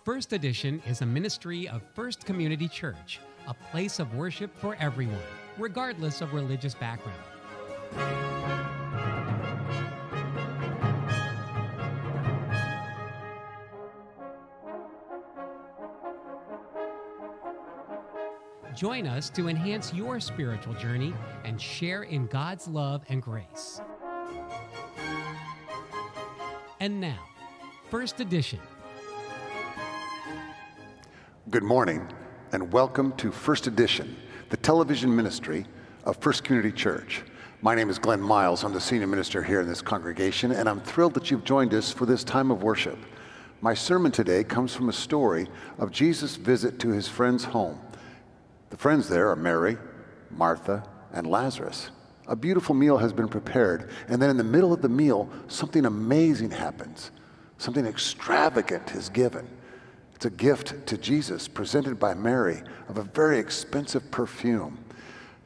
First Edition is a ministry of First Community Church, a place of worship for everyone, regardless of religious background. Join us to enhance your spiritual journey and share in God's love and grace. And now, First Edition. Good morning, and welcome to First Edition, the television ministry of First Community Church. My name is Glenn Miles. I'm the senior minister here in this congregation, and I'm thrilled that you've joined us for this time of worship. My sermon today comes from a story of Jesus' visit to his friend's home. The friends there are Mary, Martha, and Lazarus. A beautiful meal has been prepared, and then in the middle of the meal, something amazing happens. Something extravagant is given. It's a gift to Jesus presented by Mary of a very expensive perfume.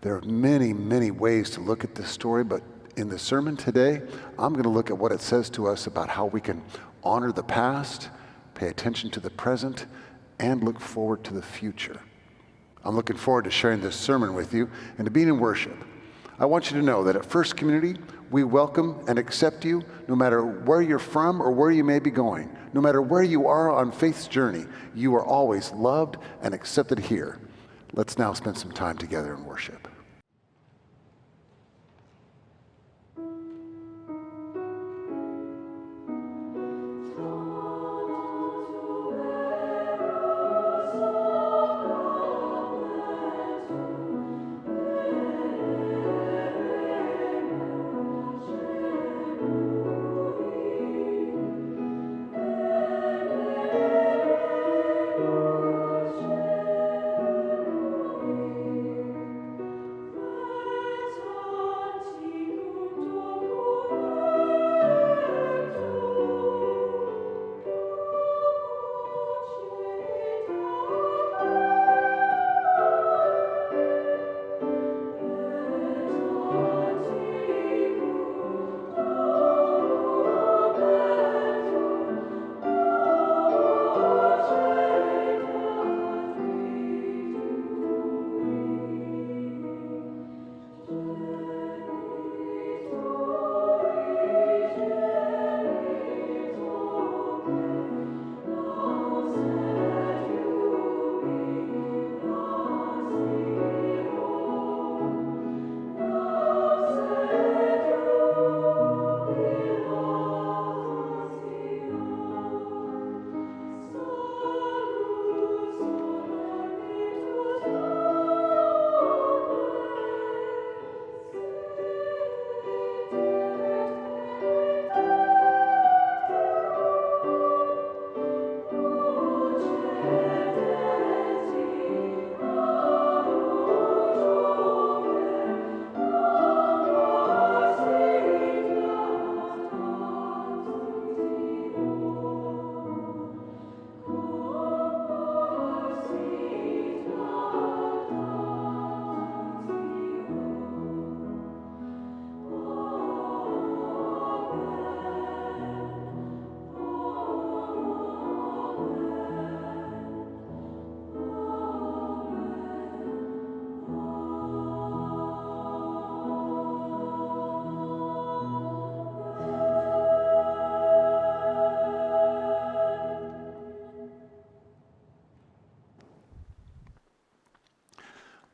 There are many, many ways to look at this story, but in the sermon today, I'm going to look at what it says to us about how we can honor the past, pay attention to the present, and look forward to the future. I'm looking forward to sharing this sermon with you and to being in worship. I want you to know that at First Community, we welcome and accept you no matter where you're from or where you may be going. No matter where you are on faith's journey, you are always loved and accepted here. Let's now spend some time together in worship.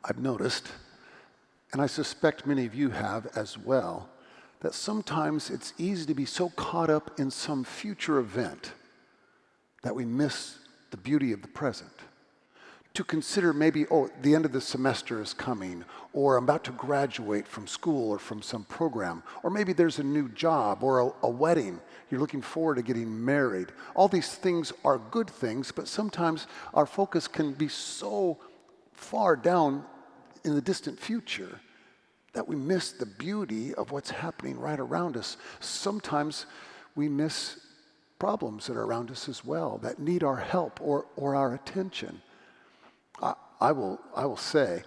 I've noticed, and I suspect many of you have as well, that sometimes it's easy to be so caught up in some future event that we miss the beauty of the present. To consider maybe, the end of the semester is coming, or I'm about to graduate from school or from some program, or maybe there's a new job or a wedding. You're looking forward to getting married. All these things are good things, but sometimes our focus can be so far down in the distant future that we miss the beauty of what's happening right around us. Sometimes we miss problems that are around us as well that need our help or our attention. I will say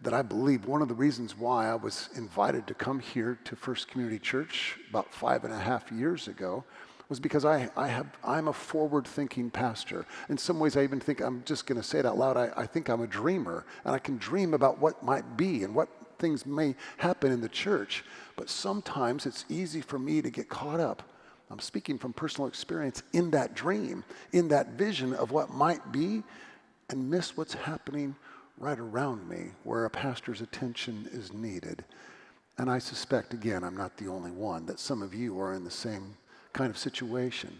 that I believe one of the reasons why I was invited to come here to First Community Church about 5.5 years ago was because I'm a forward-thinking pastor. In some ways, I even think, I'm just going to say it out loud, I think I'm a dreamer, and I can dream about what might be and what things may happen in the church. But sometimes it's easy for me to get caught up, I'm speaking from personal experience, in that dream, in that vision of what might be, and miss what's happening right around me, where a pastor's attention is needed. And I suspect, again, I'm not the only one, that some of you are in the same kind of situation.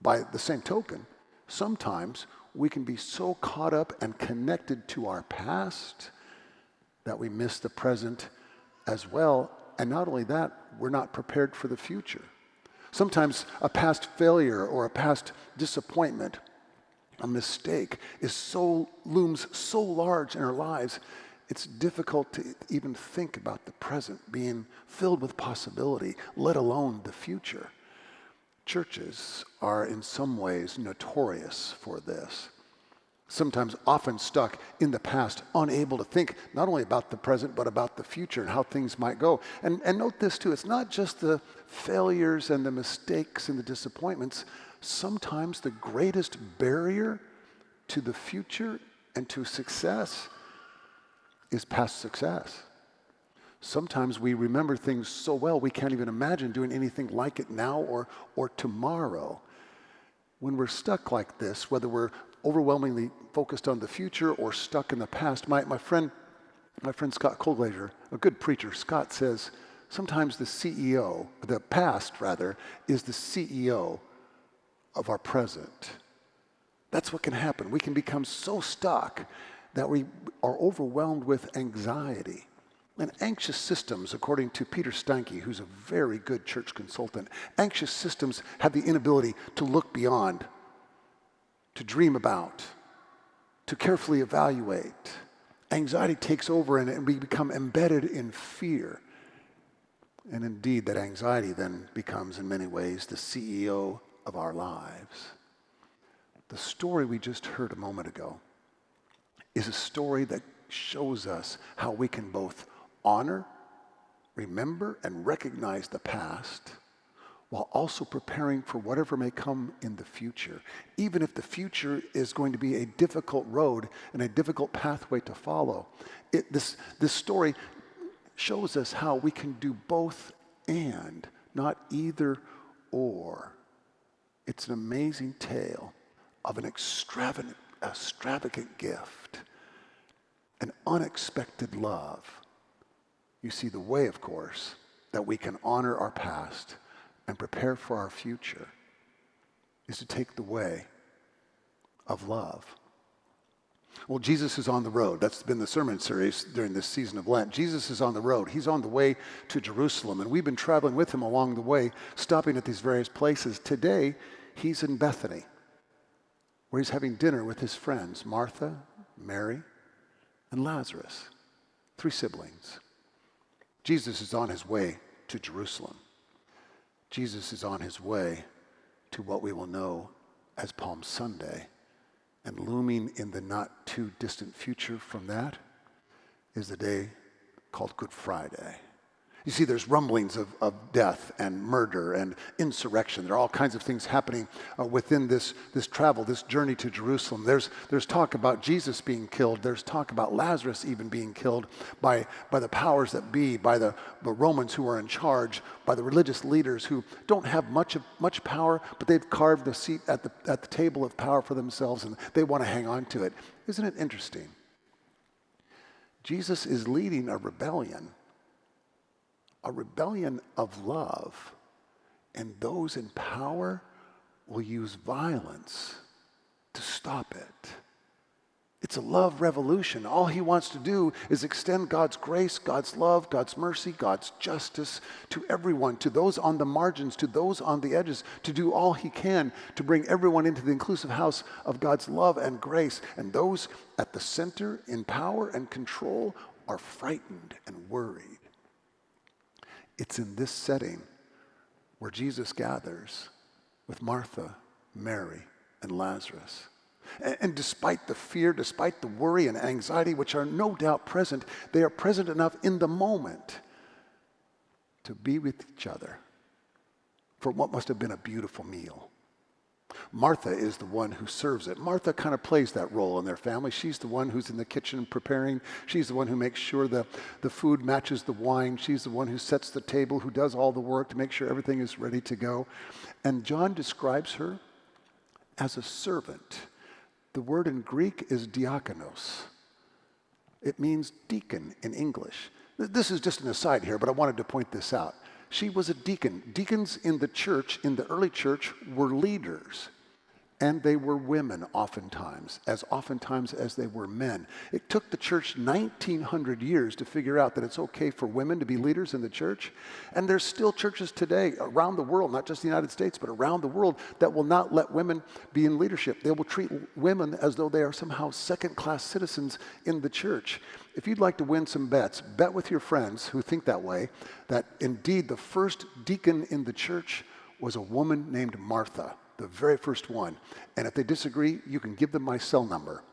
By the same token, sometimes we can be so caught up and connected to our past that we miss the present as well. And not only that, we're not prepared for the future. Sometimes a past failure or a past disappointment, a mistake, looms so large in our lives, it's difficult to even think about the present being filled with possibility, let alone the future. Churches are in some ways notorious for this. Sometimes often stuck in the past, unable to think not only about the present, but about the future and how things might go. And note this too, it's not just the failures and the mistakes and the disappointments. Sometimes the greatest barrier to the future and to success is past success. Sometimes we remember things so well we can't even imagine doing anything like it now or tomorrow. When we're stuck like this, whether we're overwhelmingly focused on the future or stuck in the past, my friend Scott Colglazier, a good preacher, Scott says, sometimes the past is the CEO of our present. That's what can happen. We can become so stuck that we are overwhelmed with anxiety. And anxious systems, according to Peter Steinke, who's a very good church consultant, anxious systems have the inability to look beyond, to dream about, to carefully evaluate. Anxiety takes over and we become embedded in fear. And indeed, that anxiety then becomes, in many ways, the CEO of our lives. The story we just heard a moment ago is a story that shows us how we can both honor, remember, and recognize the past while also preparing for whatever may come in the future, even if the future is going to be a difficult road and a difficult pathway to follow. This story shows us how we can do both and, not either or. It's an amazing tale of an extravagant gift, an unexpected love. You see, the way, of course, that we can honor our past and prepare for our future is to take the way of love. Well, Jesus is on the road. That's been the sermon series during this season of Lent. Jesus is on the road. He's on the way to Jerusalem, and we've been traveling with him along the way, stopping at these various places. Today, he's in Bethany, where he's having dinner with his friends, Martha, Mary, and Lazarus, 3 siblings. Jesus is on his way to Jerusalem. Jesus is on his way to what we will know as Palm Sunday. And looming in the not too distant future from that is the day called Good Friday. You see, there's rumblings of death and murder and insurrection. There are all kinds of things happening within this travel, this journey to Jerusalem. There's talk about Jesus being killed. There's talk about Lazarus even being killed by the powers that be, by the Romans who are in charge, by the religious leaders who don't have much power, but they've carved a seat at the table of power for themselves, and they want to hang on to it. Isn't it interesting? Jesus is leading a rebellion of love, and those in power will use violence to stop it. It's a love revolution. All he wants to do is extend God's grace, God's love, God's mercy, God's justice to everyone, to those on the margins, to those on the edges, to do all he can to bring everyone into the inclusive house of God's love and grace. And those at the center in power and control are frightened and worried. It's in this setting where Jesus gathers with Martha, Mary, and Lazarus. And despite the fear, despite the worry and anxiety, which are no doubt present, they are present enough in the moment to be with each other, for what must have been a beautiful meal. Martha is the one who serves it. Martha kind of plays that role in their family. She's the one who's in the kitchen preparing. She's the one who makes sure the food matches the wine. She's the one who sets the table, who does all the work to make sure everything is ready to go. And John describes her as a servant. The word in Greek is diakonos. It means deacon in English. This is just an aside here, but I wanted to point this out. She was a deacon. Deacons in the church, in the early church, were leaders. And they were women oftentimes as they were men. It took the church 1,900 years to figure out that it's okay for women to be leaders in the church. And there's still churches today around the world, not just the United States, but around the world, that will not let women be in leadership. They will treat women as though they are somehow second-class citizens in the church. If you'd like to win some bets, bet with your friends who think that way, that indeed the first deacon in the church was a woman named Martha. The very first one. And if they disagree, you can give them my cell number.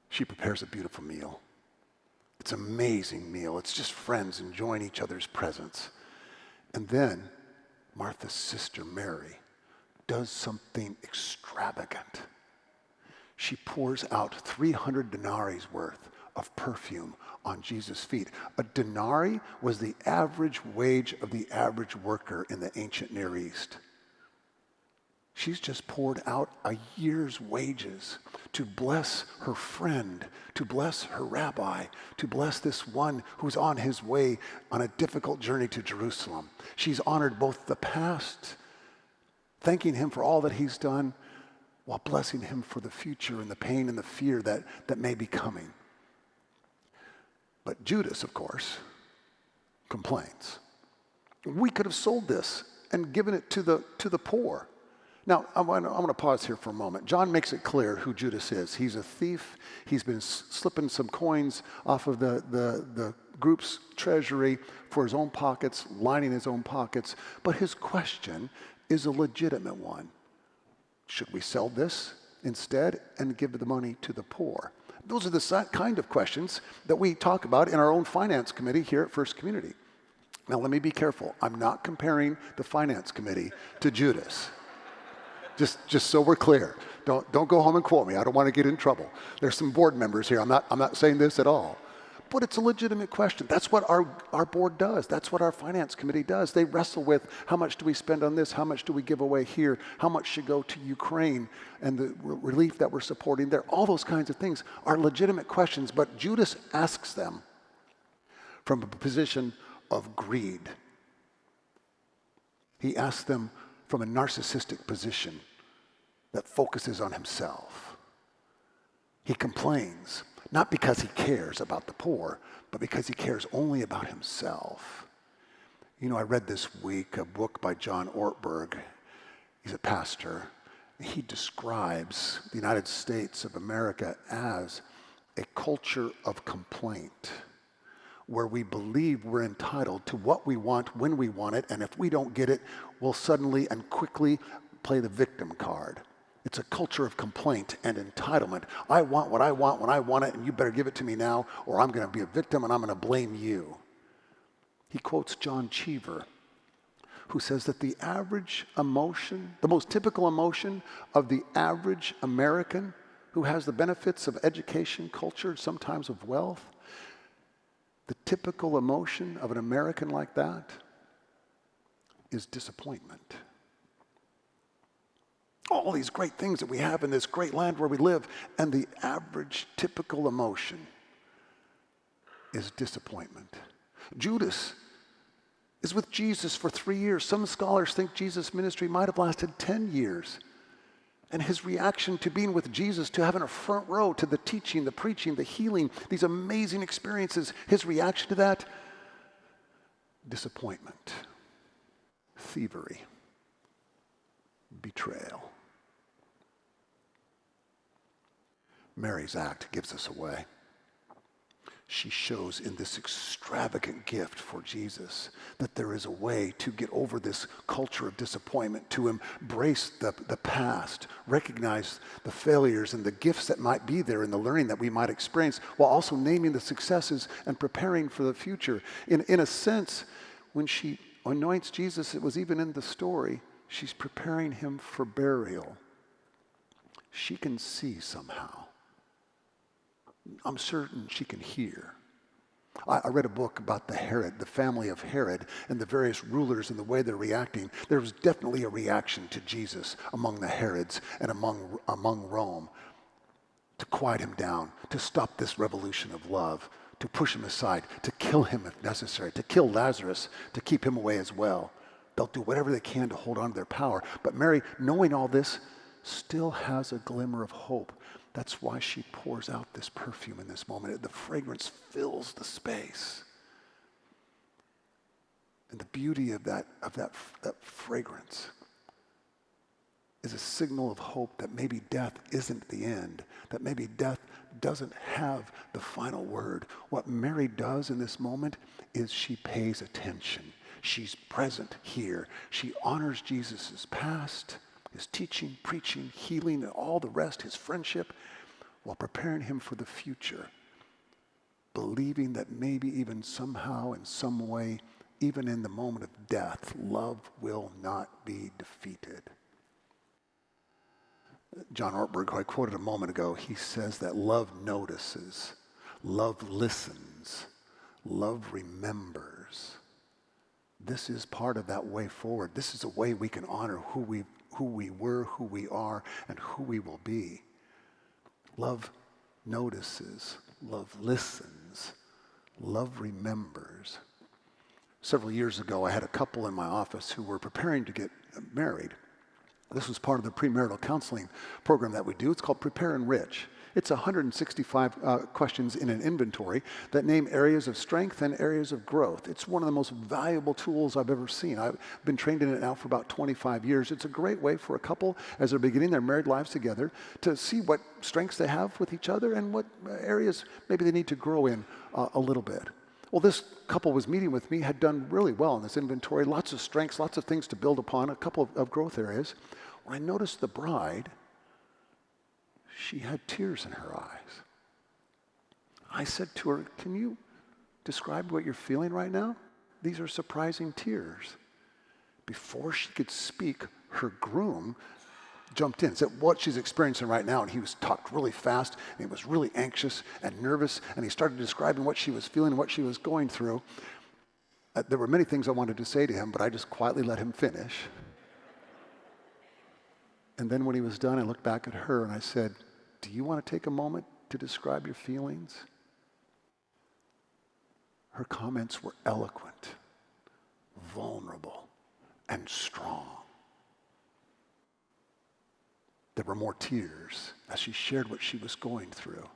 She prepares a beautiful meal. It's an amazing meal. It's just friends enjoying each other's presence. And then Martha's sister Mary does something extravagant. She pours out 300 denarii worth of perfume on Jesus' feet. A denarii was the average wage of the average worker in the ancient Near East. She's just poured out a year's wages to bless her friend, to bless her rabbi, to bless this one who's on his way on a difficult journey to Jerusalem. She's honored both the past, thanking him for all that he's done, while blessing him for the future and the pain and the fear that may be coming. But Judas, of course, complains. We could have sold this and given it to the poor. Now, I'm going to pause here for a moment. John makes it clear who Judas is. He's a thief. He's been slipping some coins off of the group's treasury for his own pockets, lining his own pockets. But his question is a legitimate one. Should we sell this instead and give the money to the poor? Those are the kind of questions that we talk about in our own finance committee here at First Community. Now, let me be careful. I'm not comparing the finance committee to Judas. Just so we're clear. Don't go home and quote me. I don't want to get in trouble. There's some board members here. I'm not saying this at all. But it's a legitimate question. That's what our board does. That's what our finance committee does. They wrestle with how much do we spend on this? How much do we give away here? How much should go to Ukraine and the relief that we're supporting there? All those kinds of things are legitimate questions, but Judas asks them from a position of greed. He asks them from a narcissistic position that focuses on himself. He complains. Not because he cares about the poor, but because he cares only about himself. You know, I read this week a book by John Ortberg. He's a pastor. He describes the United States of America as a culture of complaint, where we believe we're entitled to what we want when we want it, and if we don't get it, we'll suddenly and quickly play the victim card. It's a culture of complaint and entitlement. I want what I want when I want it, and you better give it to me now, or I'm going to be a victim and I'm going to blame you. He quotes John Cheever, who says that the average emotion, the most typical emotion of the average American who has the benefits of education, culture, sometimes of wealth, the typical emotion of an American like that is disappointment. All these great things that we have in this great land where we live, and the average typical emotion is disappointment. Judas is with Jesus for 3 years. Some scholars think Jesus' ministry might have lasted 10 years. And his reaction to being with Jesus, to having a front row to the teaching, the preaching, the healing, these amazing experiences, his reaction to that, disappointment, thievery, betrayal. Mary's act gives us away. She shows in this extravagant gift for Jesus that there is a way to get over this culture of disappointment, to embrace the past, recognize the failures and the gifts that might be there and the learning that we might experience, while also naming the successes and preparing for the future. In a sense, when she anoints Jesus. It was even in the story. She's preparing him for burial. She can see somehow. I'm certain she can hear. I read a book about the family of Herod, and the various rulers and the way they're reacting. There was definitely a reaction to Jesus among the Herods and among Rome to quiet him down, to stop this revolution of love, to push him aside, to kill him if necessary, to kill Lazarus, to keep him away as well. They'll do whatever they can to hold on to their power. But Mary, knowing all this, still has a glimmer of hope. That's why she pours out this perfume in this moment. The fragrance fills the space. And the beauty of that fragrance is a signal of hope that maybe death isn't the end, that maybe death doesn't have the final word. What Mary does in this moment is she pays attention. She's present here. She honors Jesus' past, his teaching, preaching, healing, and all the rest, his friendship, while preparing him for the future, believing that maybe even somehow, in some way, even in the moment of death, love will not be defeated. John Ortberg, who I quoted a moment ago, he says that love notices, love listens, love remembers. This is part of that way forward. This is a way we can honor who we were, who we are, and who we will be. Love notices, love listens, love remembers. Several years ago, I had a couple in my office who were preparing to get married. This was part of the premarital counseling program that we do. It's called Prepare Enrich. It's 165 questions in an inventory that name areas of strength and areas of growth. It's one of the most valuable tools I've ever seen. I've been trained in it now for about 25 years. It's a great way for a couple, as they're beginning their married lives together, to see what strengths they have with each other and what areas maybe they need to grow in a little bit. Well, this couple was meeting with me, had done really well in this inventory, lots of strengths, lots of things to build upon, a couple of growth areas. When I noticed the bride, she had tears in her eyes. I said to her, "Can you describe what you're feeling right now? These are surprising tears." Before she could speak, her groom jumped in and said what she's experiencing right now, and he was talked really fast, and he was really anxious and nervous, and he started describing what she was feeling and what she was going through. There were many things I wanted to say to him, but I just quietly let him finish. And then when he was done, I looked back at her and I said, "Do you want to take a moment to describe your feelings?" Her comments were eloquent, vulnerable, and strong. There were more tears as she shared what she was going through.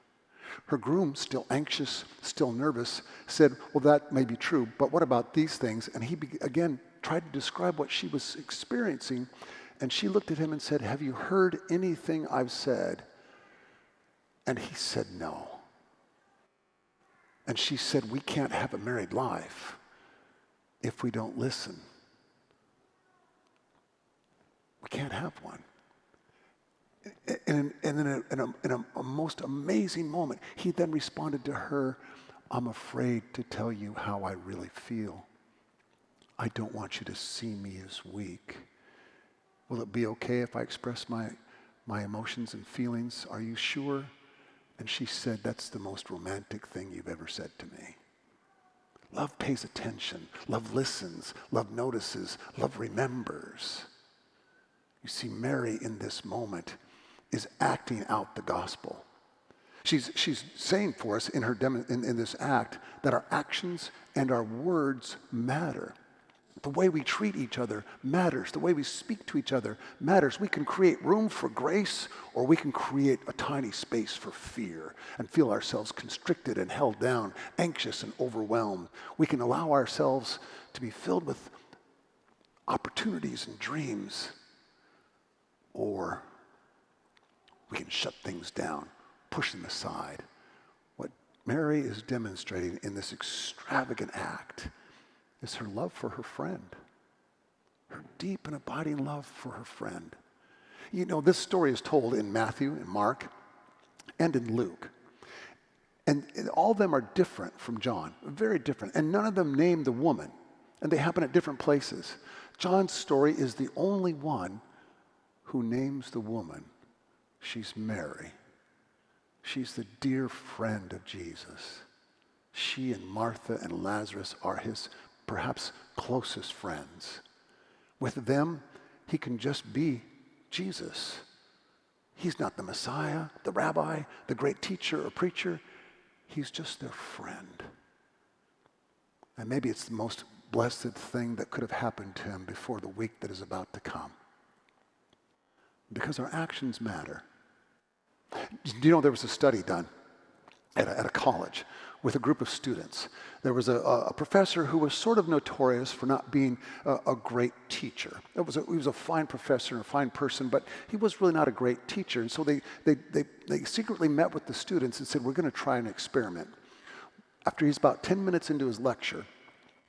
Her groom, still anxious, still nervous, said, "Well, that may be true, but what about these things?" And he again tried to describe what she was experiencing. And she looked at him and said, "Have you heard anything I've said?" And he said, "No." And she said, "We can't have a married life if we don't listen. We can't have one." And in a most amazing moment, he then responded to her, "I'm afraid to tell you how I really feel. I don't want you to see me as weak. Will it be okay if I express my emotions and feelings? Are you sure?" And she said, "That's the most romantic thing you've ever said to me." Love pays attention. Love listens. Love notices. Love remembers. You see, Mary in this moment is acting out the gospel. She's saying for us in this act that our actions and our words matter. The way we treat each other matters. The way we speak to each other matters. We can create room for grace, or we can create a tiny space for fear and feel ourselves constricted and held down, anxious and overwhelmed. We can allow ourselves to be filled with opportunities and dreams, or we can shut things down, push them aside. What Mary is demonstrating in this extravagant act is her love for her friend, her deep and abiding love for her friend. You know, this story is told in Matthew and Mark and in Luke. And all of them are different from John, very different. And none of them name the woman. and they happen at different places. John's story is the only one who names the woman. She's Mary. She's the dear friend of Jesus. She and Martha and Lazarus are his perhaps closest friends. With them, he can just be Jesus. He's not the Messiah, the rabbi, the great teacher or preacher. He's just their friend. And maybe it's the most blessed thing that could have happened to him before the week that is about to come. Because our actions matter. Do you know there was a study done at a college with a group of students? There was a professor who was sort of notorious for not being a great teacher. He was a fine professor and a fine person, but he was really not a great teacher. And so they secretly met with the students and said, we're going to try an experiment. After he's about 10 minutes into his lecture,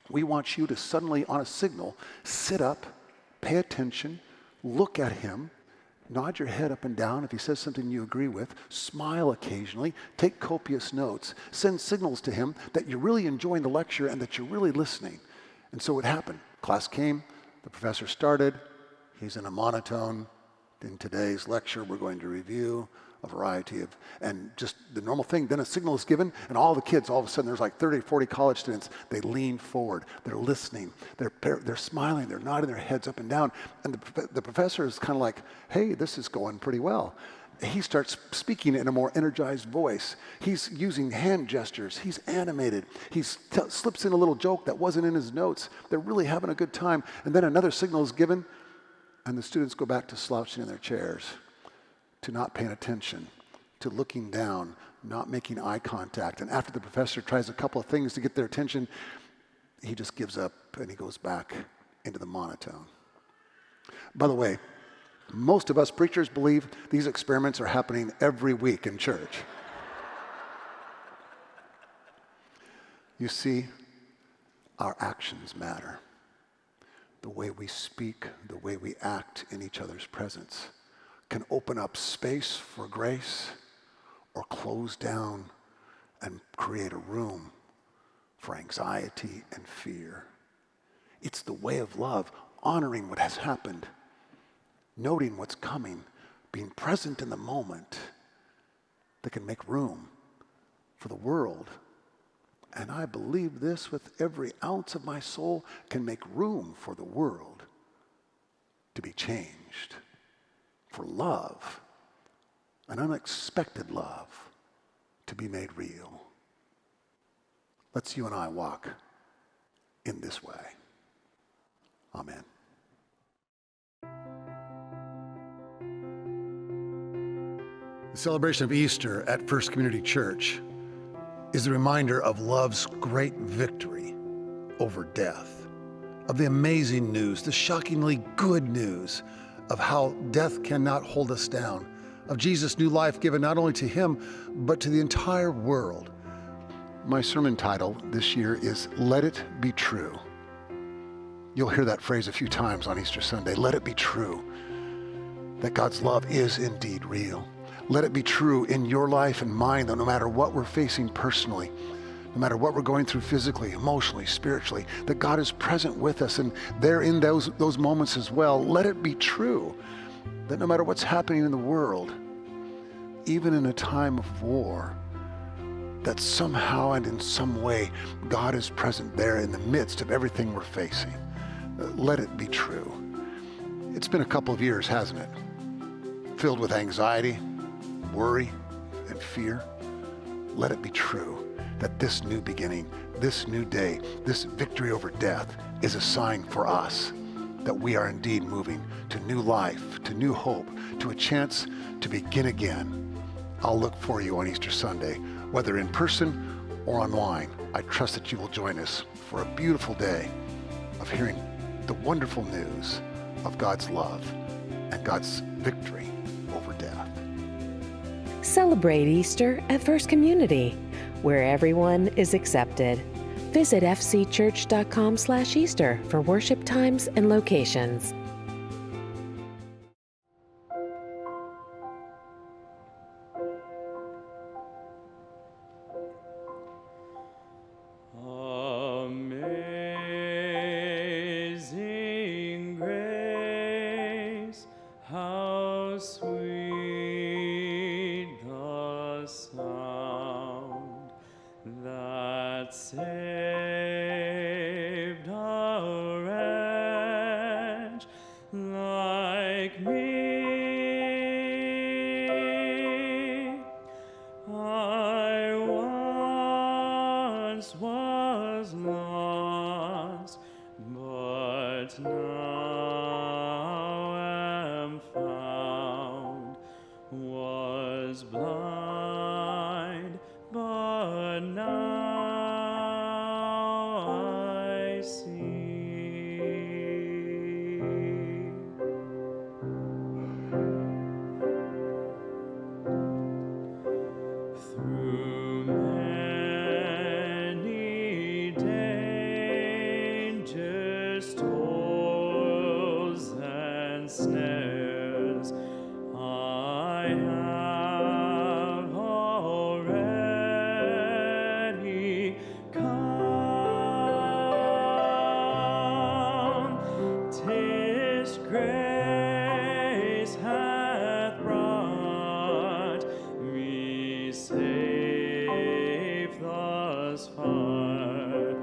we want you to suddenly, on a signal, sit up, pay attention, look at him, nod your head up and down if he says something you agree with, smile occasionally, take copious notes, send signals to him that you're really enjoying the lecture and that you're really listening. And so it happened. Class came, the professor started, he's in a monotone. In today's lecture, we're going to review a variety of, and just the normal thing. Then a signal is given, and all the kids, all of a sudden, there's like 30, 40 college students. They lean forward. They're listening. They're smiling. They're nodding their heads up and down. And the professor is kind of like, hey, this is going pretty well. He starts speaking in a more energized voice. He's using hand gestures. He's animated. He slips in a little joke that wasn't in his notes. They're really having a good time. And then another signal is given, and the students go back to slouching in their chairs, to not paying attention, to looking down, not making eye contact. And after the professor tries a couple of things to get their attention, he just gives up and he goes back into the monotone. By the way, most of us preachers believe these experiments are happening every week in church. You see, our actions matter. The way we speak, the way we act in each other's presence can open up space for grace or close down and create a room for anxiety and fear. It's the way of love, honoring what has happened, noting what's coming, being present in the moment that can make room for the world. And I believe this with every ounce of my soul, can make room for the world to be changed, for love, an unexpected love, to be made real. Let's you and I walk in this way. Amen. The celebration of Easter at First Community Church is a reminder of love's great victory over death, of the amazing news, the shockingly good news of how death cannot hold us down, of Jesus' new life given not only to him, but to the entire world. My sermon title this year is Let It Be True. You'll hear that phrase a few times on Easter Sunday. Let it be true that God's love is indeed real. Let it be true in your life and mine, that no matter what we're facing personally, no matter what we're going through physically, emotionally, spiritually, that God is present with us and there in those moments as well. Let it be true that no matter what's happening in the world, even in a time of war, that somehow and in some way, God is present there in the midst of everything we're facing. Let it be true. It's been a couple of years, hasn't it? Filled with anxiety, worry, and fear. Let it be true that this new beginning, this new day, this victory over death is a sign for us that we are indeed moving to new life, to new hope, to a chance to begin again. I'll look for you on Easter Sunday, whether in person or online. I trust that you will join us for a beautiful day of hearing the wonderful news of God's love and God's victory over death. Celebrate Easter at First Community, where everyone is accepted. Visit fcchurch.com/Easter for worship times and locations. sweet the sound that saved a wretch like me. I once was lost, but now am found, was blind, but now I see. Through many dangers, toils, and snares, I have already come. 'Tis grace hath brought me safe thus far,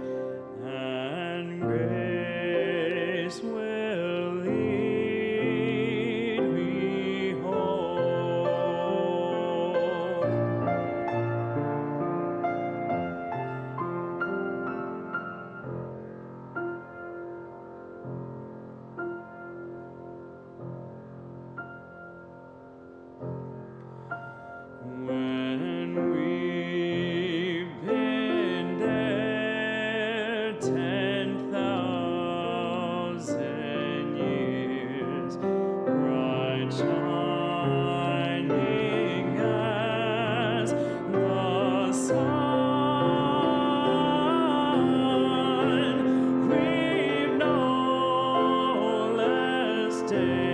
and grace will lead me home. When we've been dead 10,000 years, bright shining as the sun, we've no less day